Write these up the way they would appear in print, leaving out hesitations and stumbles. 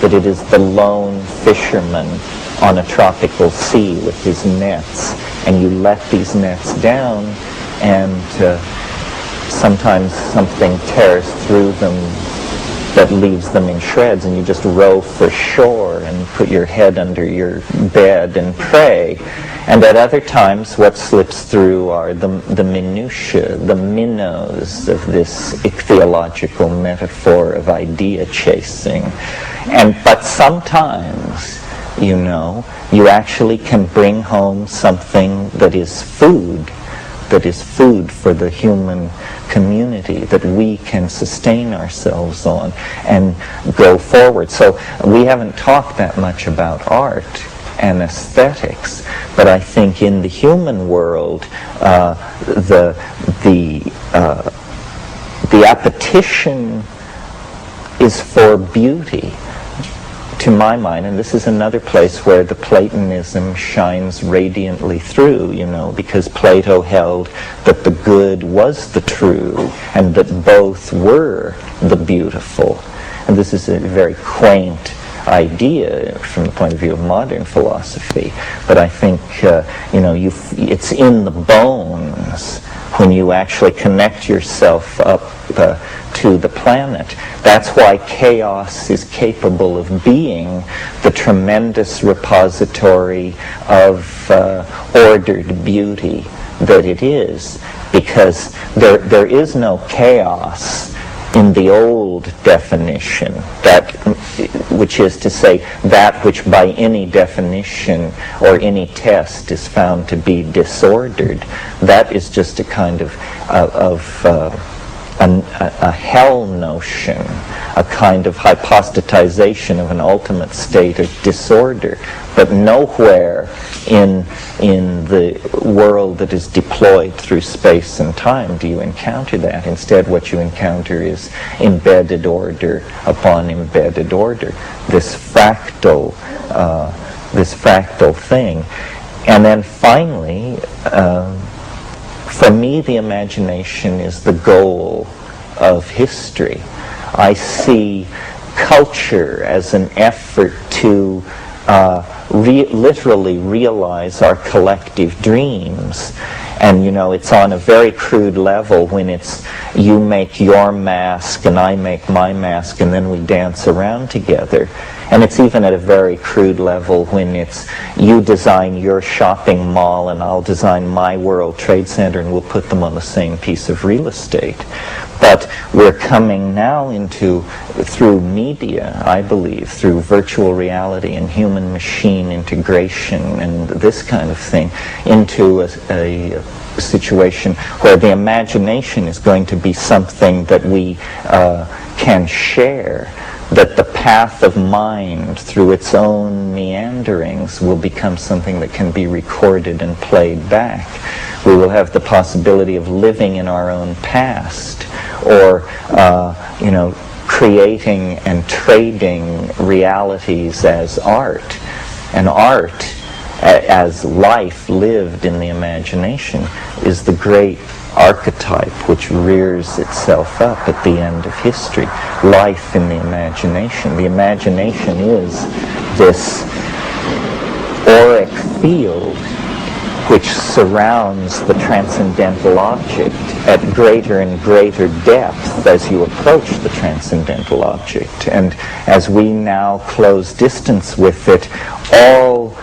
that it is the lone fisherman on a tropical sea with his nets, and you let these nets down, and sometimes something tears through them that leaves them in shreds, and you just row for shore and put your head under your bed and pray. And at other times, what slips through are the minutiae, the minnows of this ichthyological metaphor of idea chasing. But sometimes, you know, you actually can bring home something that is food for the human community, that we can sustain ourselves on and go forward. So we haven't talked that much about art and aesthetics, but I think in the human world, the appetition is for beauty, to my mind, and this is another place where the Platonism shines radiantly through, you know, because Plato held that the good was the true, and that both were the beautiful. And this is a very quaint idea from the point of view of modern philosophy, but I think, you know, it's in the bones when you actually connect yourself up to the planet. That's why chaos is capable of being the tremendous repository of ordered beauty that it is, because there is no chaos in the old definition, that which is to say that which by any definition or any test is found to be disordered. That is just a kind of a hell notion, a kind of hypostatization of an ultimate state of disorder. But nowhere in the world that is deployed through space and time do you encounter that. Instead, what you encounter is embedded order upon embedded order, this fractal thing. And then finally, for me, the imagination is the goal of history. I see culture as an effort to literally realize our collective dreams. And, you know, it's on a very crude level when it's you make your mask and I make my mask and then we dance around together. And it's even at a very crude level when it's you design your shopping mall and I'll design my World Trade Center and we'll put them on the same piece of real estate. But we're coming now through media, I believe, through virtual reality and human-machine integration and this kind of thing, into a situation where the imagination is going to be something that we can share, that the path of mind through its own meanderings will become something that can be recorded and played back. We will have the possibility of living in our own past, or you know, creating and trading realities as art. And art, as life lived in the imagination, is the great archetype which rears itself up at the end of history. Life in the imagination. The imagination is this auric field which surrounds the transcendental object at greater and greater depth as you approach the transcendental object. And as we now close distance with it, all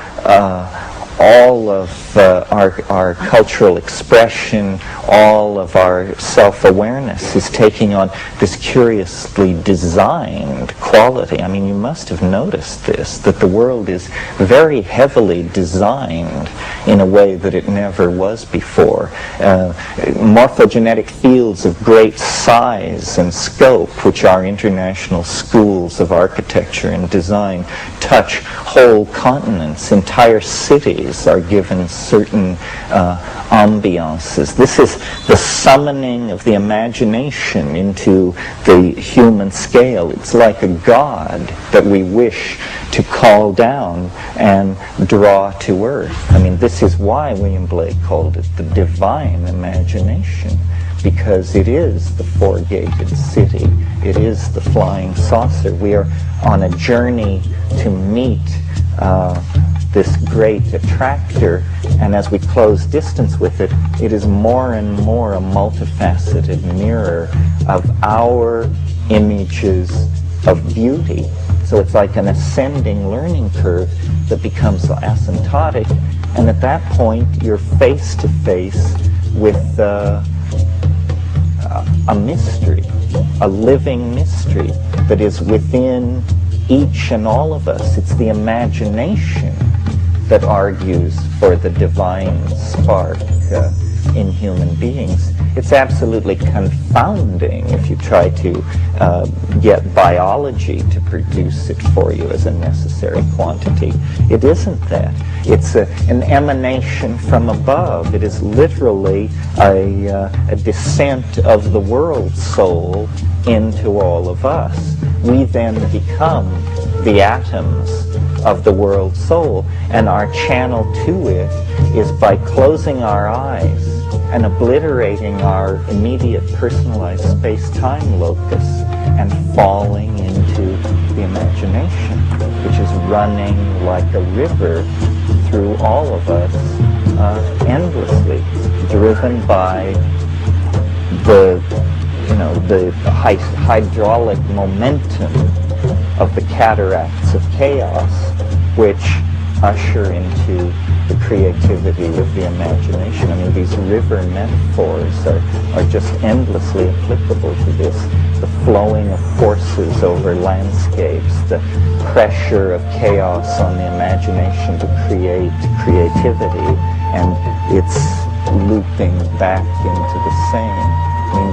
of our cultural expression, all of our self-awareness is taking on this curiously designed quality. I mean, you must have noticed this, that the world is very heavily designed in a way that it never was before. Morphogenetic fields of great size and scope, which are international schools of architecture and design, touch whole continents. Entire cities are given certain ambiances. This is the summoning of the imagination into the human scale. It's like a god that we wish to call down and draw to earth. I mean, this is why William Blake called it the divine imagination, because it is the four-gated city. It is the flying saucer. We are on a journey to meet this great attractor, and as we close distance with it, it is more and more a multifaceted mirror of our images of beauty. So it's like an ascending learning curve that becomes asymptotic, and at that point you're face to face with a mystery, a living mystery that is within each and all of us. It's the imagination that argues for the divine spark in human beings. It's absolutely confounding if you try to get biology to produce it for you as a necessary quantity. It isn't that. It's an emanation from above. It is literally a descent of the world soul into all of us. We then become the atoms of the world soul, and our channel to it is by closing our eyes and obliterating our immediate personalized space-time locus and falling into the imagination, which is running like a river through all of us endlessly, driven by the hydraulic momentum of the cataracts of chaos, which usher into the creativity of the imagination. I mean, these river metaphors are just endlessly applicable to this. The flowing of forces over landscapes, the pressure of chaos on the imagination to create creativity, and it's looping back into the same. I mean,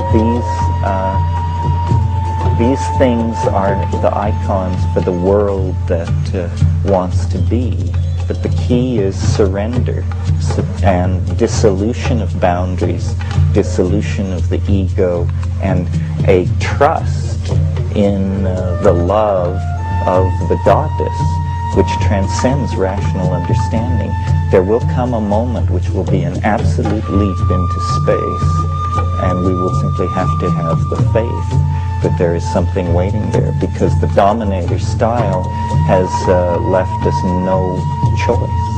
these things are the icons for the world that wants to be. But the key is surrender and dissolution of boundaries, dissolution of the ego, and a trust in the love of the goddess, which transcends rational understanding. There will come a moment which will be an absolute leap into space, and we will simply have to have the faith that there is something waiting there, because the dominator style has left us no choice.